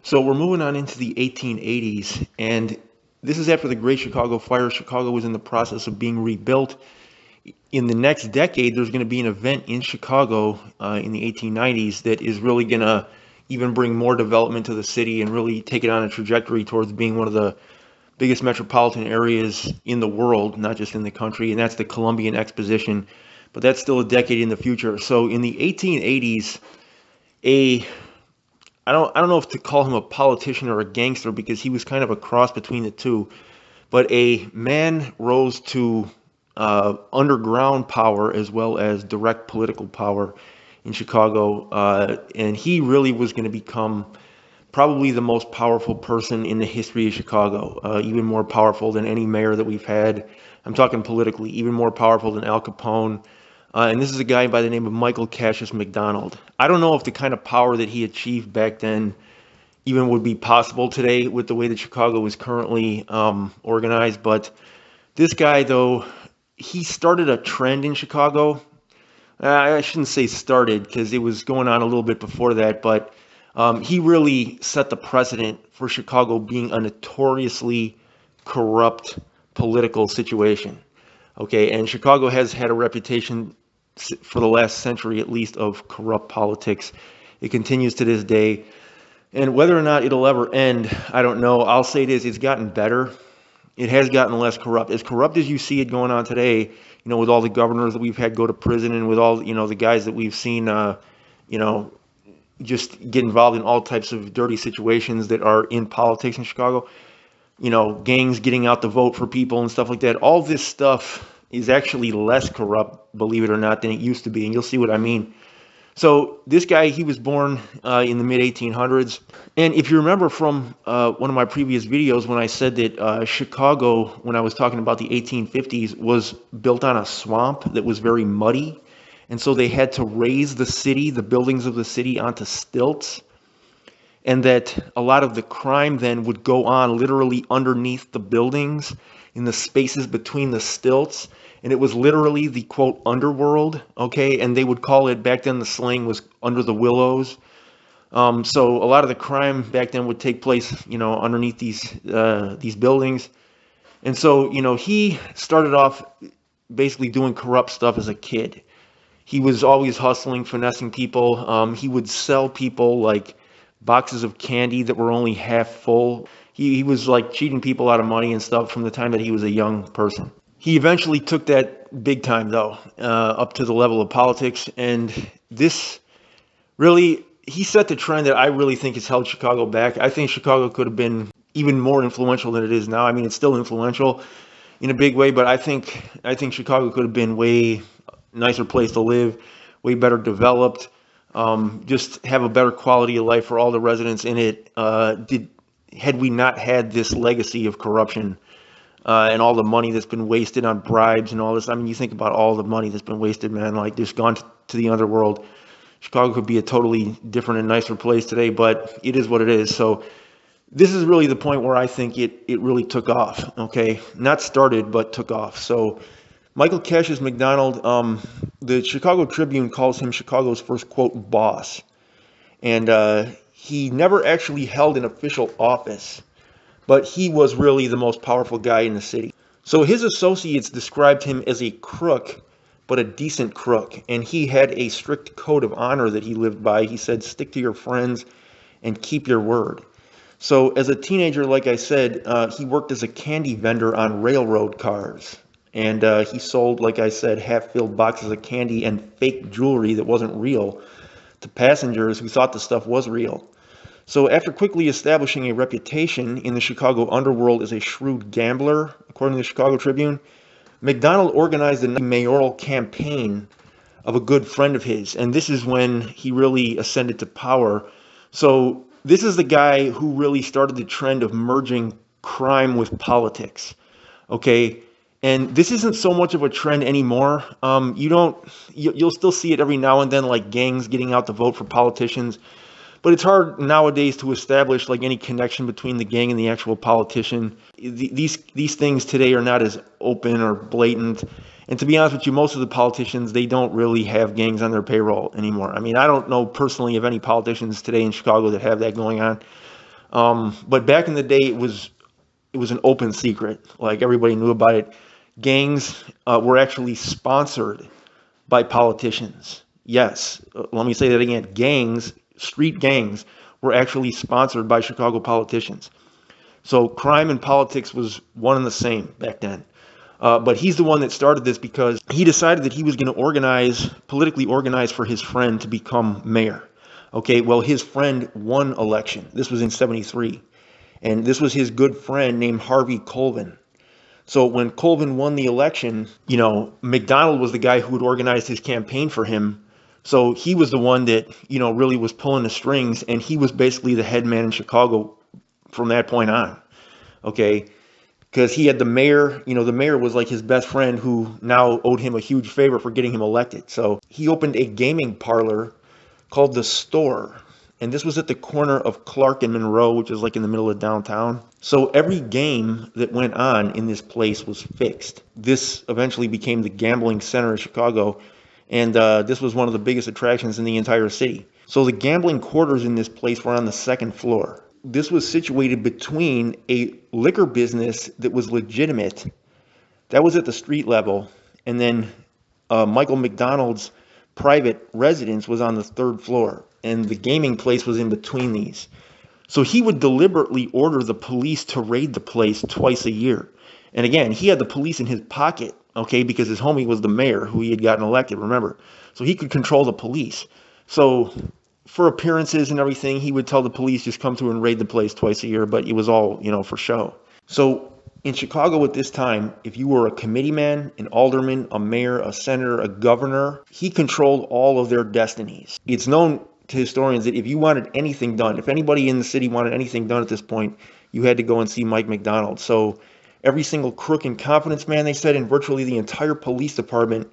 So we're moving on into the 1880s, and this is after the Great Chicago Fire. Chicago was in the process of being rebuilt. In the next decade, there's going to be an event in Chicago in the 1890s that is really going to even bring more development to the city and really take it on a trajectory towards being one of the biggest metropolitan areas in the world, not just in the country, and that's the Columbian Exposition. But that's still a decade in the future. So in the 1880s, a I don't know if to call him a politician or a gangster because he was kind of a cross between the two, but a man rose to underground power as well as direct political power in Chicago, and he really was going to become probably the most powerful person in the history of Chicago, even more powerful than any mayor that we've had. I'm talking politically, even more powerful than Al Capone. And this is a guy by the name of Michael Cassius McDonald. I don't know if the kind of power that he achieved back then even would be possible today with the way that Chicago is currently organized. But this guy, though, he started a trend in Chicago. I shouldn't say started because it was going on a little bit before that, but he really set the precedent for Chicago being a notoriously corrupt political situation. Okay, and Chicago has had a reputation for the last century at least of corrupt politics. It continues to this day. And whether or not it'll ever end, I don't know. I'll say this, it's gotten better. It has gotten less corrupt. As corrupt as you see it going on today, with all the governors that we've had go to prison and with all, the guys that we've seen, just get involved in all types of dirty situations that are in politics in Chicago, gangs getting out the vote for people and stuff like that. All this stuff is actually less corrupt, believe it or not, than it used to be. And you'll see what I mean. So this guy, he was born in the mid-1800s. And if you remember from one of my previous videos when I said that Chicago, when I was talking about the 1850s, was built on a swamp that was very muddy. And so they had to raise the city, the buildings of the city, onto stilts. And that a lot of the crime then would go on literally underneath the buildings in the spaces between the stilts. And it was literally the, quote, underworld, okay? And they would call it, back then the slang was under the willows. So a lot of the crime back then would take place, underneath these buildings. And so, he started off basically doing corrupt stuff as a kid. He was always hustling, finessing people. He would sell people like boxes of candy that were only half full. He was like cheating people out of money and stuff from the time that he was a young person. He eventually took that big time, though, up to the level of politics. And this really, he set the trend that I really think has held Chicago back. I think Chicago could have been even more influential than it is now. I mean, it's still influential in a big way, but I think Chicago could have been way nicer place to live, way better developed, just have a better quality of life for all the residents in it. Had we not had this legacy of corruption and all the money that's been wasted on bribes and all this. I mean, you think about all the money that's been wasted, man, like just gone to the underworld. Chicago could be a totally different and nicer place today, but it is what it is. So this is really the point where I think it really took off, okay? Not started, but took off. So Michael Cassius McDonald, the Chicago Tribune calls him Chicago's first, quote, boss. And he never actually held an official office, but he was really the most powerful guy in the city. So his associates described him as a crook, but a decent crook. And he had a strict code of honor that he lived by. He said, stick to your friends and keep your word. So as a teenager, like I said, he worked as a candy vendor on railroad cars. And he sold, like I said, half-filled boxes of candy and fake jewelry that wasn't real to passengers who thought the stuff was real. So after quickly establishing a reputation in the Chicago underworld as a shrewd gambler, according to the Chicago Tribune, McDonald organized a mayoral campaign of a good friend of his. And this is when he really ascended to power. So this is the guy who really started the trend of merging crime with politics. Okay. And this isn't so much of a trend anymore. You'll still see it every now and then, like gangs getting out to vote for politicians. But it's hard nowadays to establish like any connection between the gang and the actual politician. These things today are not as open or blatant. And to be honest with you, most of the politicians, they don't really have gangs on their payroll anymore. I mean, I don't know personally of any politicians today in Chicago that have that going on. But back in the day, it was an open secret. Like everybody knew about it. Gangs were actually sponsored by politicians. Yes, let me say that again. Street gangs, were actually sponsored by Chicago politicians. So crime and politics was one and the same back then. But he's the one that started this because he decided that he was going to politically organize for his friend to become mayor. Okay, well, his friend won election. This was in 73. And this was his good friend named Harvey Colvin. So when Colvin won the election, McDonald was the guy who had organized his campaign for him. So he was the one that, really was pulling the strings, and he was basically the head man in Chicago from that point on. Okay. Because he had the mayor, the mayor was like his best friend who now owed him a huge favor for getting him elected. So he opened a gaming parlor called The Store. And this was at the corner of Clark and Monroe, which is like in the middle of downtown. So every game that went on in this place was fixed. This eventually became the gambling center of Chicago. And this was one of the biggest attractions in the entire city. So the gambling quarters in this place were on the second floor. This was situated between a liquor business that was legitimate. That was at the street level. And then Michael McDonald's private residence was on the third floor. And the gaming place was in between these. So he would deliberately order the police to raid the place twice a year. And again, he had the police in his pocket, okay, because his homie was the mayor who he had gotten elected, remember. So he could control the police. So for appearances and everything, he would tell the police just come through and raid the place twice a year, but it was all, for show. So in Chicago at this time, if you were a committee man, an alderman, a mayor, a senator, a governor, he controlled all of their destinies. It's known to historians that if you wanted anything done, if anybody in the city wanted anything done at this point, you had to go and see Mike McDonald. So every single crook and confidence man, they said, and virtually the entire police department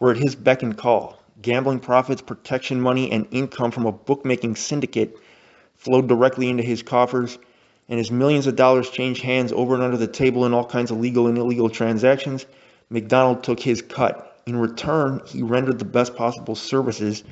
were at his beck and call. Gambling profits, protection money, and income from a bookmaking syndicate flowed directly into his coffers, and as millions of dollars changed hands over and under the table in all kinds of legal and illegal transactions, McDonald took his cut. In return, he rendered the best possible services.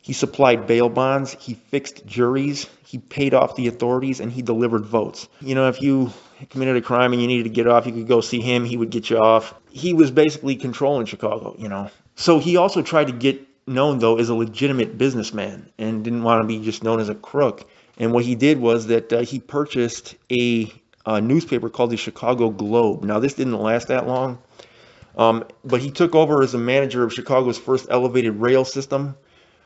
He supplied bail bonds, he fixed juries, he paid off the authorities, and he delivered votes. If you committed a crime and you needed to get off, you could go see him, he would get you off. He was basically controlling Chicago, So he also tried to get known, though, as a legitimate businessman and didn't want to be just known as a crook. And what he did was that he purchased a newspaper called the Chicago Globe. Now, this didn't last that long, but he took over as a manager of Chicago's first elevated rail system,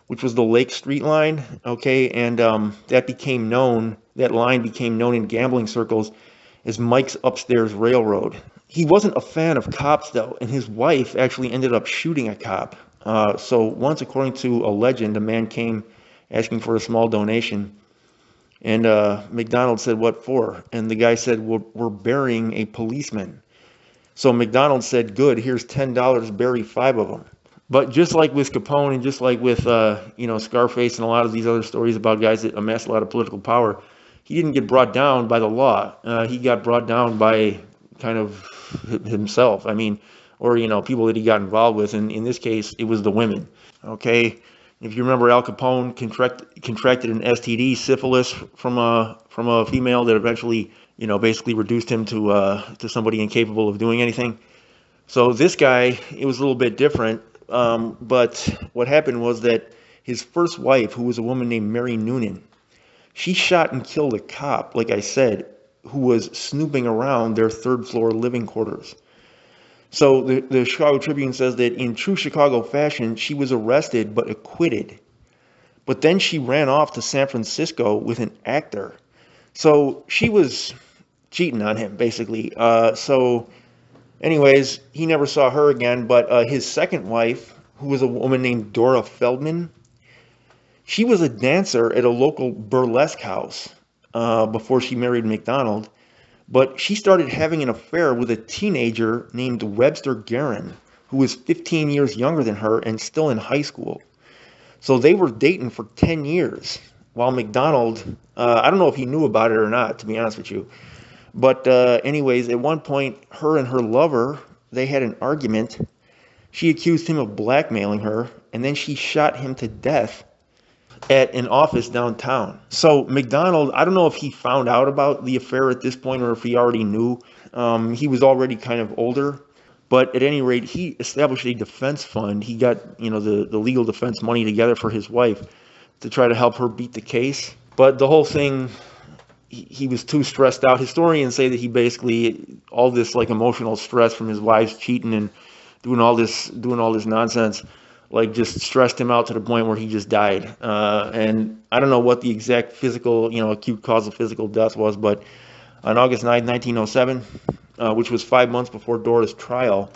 which was the Lake Street line, okay, and that line became known in gambling circles as Mike's Upstairs Railroad. He wasn't a fan of cops, though, and his wife actually ended up shooting a cop. So once, according to a legend, a man came asking for a small donation, and McDonald said, "What for?" And the guy said, "We're burying a policeman." So McDonald said, "Good, here's $10, bury 5 of them." But just like with Capone and just like with, Scarface and a lot of these other stories about guys that amassed a lot of political power, he didn't get brought down by the law. He got brought down by kind of himself. Or, people that he got involved with. And in this case, it was the women. Okay. If you remember, Al Capone contracted an STD, syphilis, from a female that eventually, basically reduced him to somebody incapable of doing anything. So this guy, it was a little bit different. But what happened was that his first wife, who was a woman named Mary Noonan, she shot and killed a cop, like I said, who was snooping around their third floor living quarters. So the Chicago Tribune says that in true Chicago fashion, she was arrested but acquitted. But then she ran off to San Francisco with an actor. So she was cheating on him, basically. Anyways, he never saw her again, but his second wife, who was a woman named Dora Feldman, she was a dancer at a local burlesque house before she married McDonald, but she started having an affair with a teenager named Webster Guerin, who was 15 years younger than her and still in high school. So they were dating for 10 years, while McDonald, I don't know if he knew about it or not, to be honest with you. But anyways, at one point, her and her lover, they had an argument. She accused him of blackmailing her, and then she shot him to death. at an office downtown. So McDonald, I don't know if he found out about the affair at this point or if he already knew. He was already kind of older, but at any rate, he established a defense fund. He got, the legal defense money together for his wife to try to help her beat the case. But the whole thing, he was too stressed out. Historians say that he basically, all this like emotional stress from his wife's cheating and doing all this nonsense, like just stressed him out to the point where he just died. And I don't know what the exact physical, acute cause of physical death was, but on August 9th, 1907, which was 5 months before Dora's trial,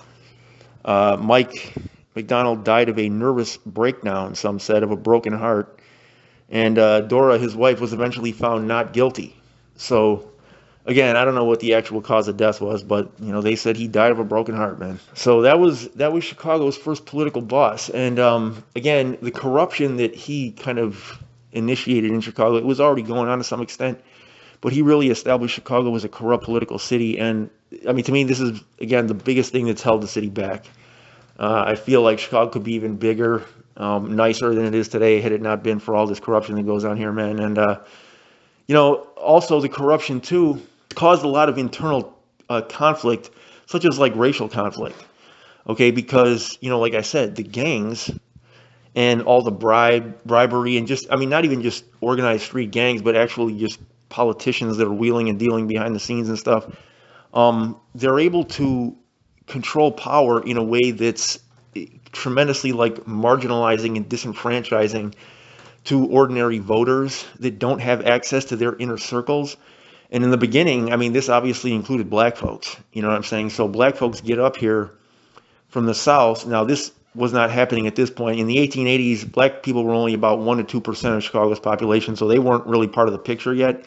Mike McDonald died of a nervous breakdown, some said, of a broken heart. And Dora, his wife, was eventually found not guilty. So, again, I don't know what the actual cause of death was, but, they said he died of a broken heart, man. So that was Chicago's first political boss. And, again, the corruption that he kind of initiated in Chicago, it was already going on to some extent, but he really established Chicago as a corrupt political city. And, I mean, to me, this is, again, the biggest thing that's held the city back. I feel like Chicago could be even bigger, nicer than it is today had it not been for all this corruption that goes on here, man. And, also the corruption, too, caused a lot of internal conflict, such as like racial conflict. Okay, because, like I said, the gangs and all the bribery and just, I mean, not even just organized street gangs, but actually just politicians that are wheeling and dealing behind the scenes and stuff. They're able to control power in a way that's tremendously like marginalizing and disenfranchising to ordinary voters that don't have access to their inner circles. And in the beginning, I mean, this obviously included black folks, you know what I'm saying? So black folks get up here from the South. Now, this was not happening at this point. In the 1880s, black people were only about 1 to 2% of Chicago's population, so they weren't really part of the picture yet.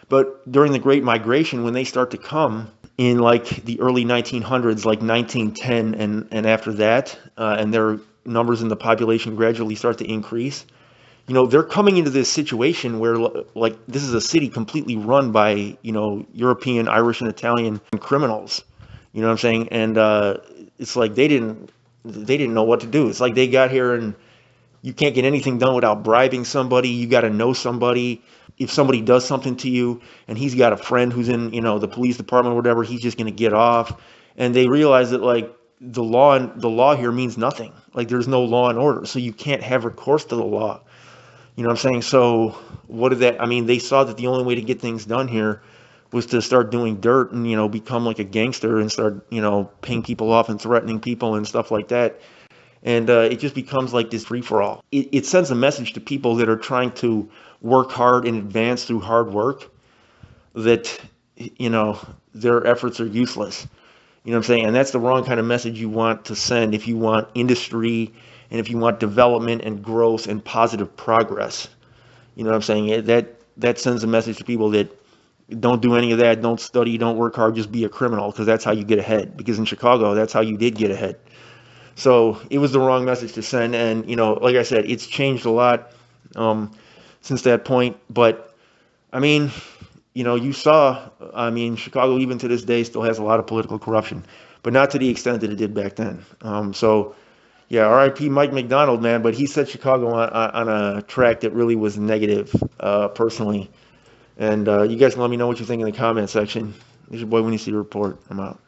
But during the Great Migration, when they start to come in like the early 1900s, like 1910 and after that, and their numbers in the population gradually start to increase, they're coming into this situation where, like, this is a city completely run by, European, Irish, and Italian criminals. You know what I'm saying? And it's like they didn't know what to do. It's like they got here and you can't get anything done without bribing somebody. You got to know somebody. If somebody does something to you and he's got a friend who's in, the police department or whatever, he's just going to get off. And they realize that, like, the law here means nothing. Like, there's no law and order. So you can't have recourse to the law. You know what I'm saying? So they saw that the only way to get things done here was to start doing dirt and, become like a gangster and start, paying people off and threatening people and stuff like that. And it just becomes like this free-for-all. It sends a message to people that are trying to work hard and advance through hard work that, their efforts are useless. You know what I'm saying? And that's the wrong kind of message you want to send if you want industry and if you want development and growth and positive progress. You know what I'm saying? That sends a message to people that don't do any of that, don't study, don't work hard, just be a criminal, because that's how you get ahead. Because in Chicago, that's how you did get ahead. So it was the wrong message to send. And, like I said, it's changed a lot since that point. But, I mean, you saw, Chicago even to this day still has a lot of political corruption, but not to the extent that it did back then. Yeah, R.I.P. Mike McDonald, man, but he set Chicago on a track that really was negative, personally. And you guys can let me know what you think in the comment section. This is your boy Winnie C. Report. I'm out.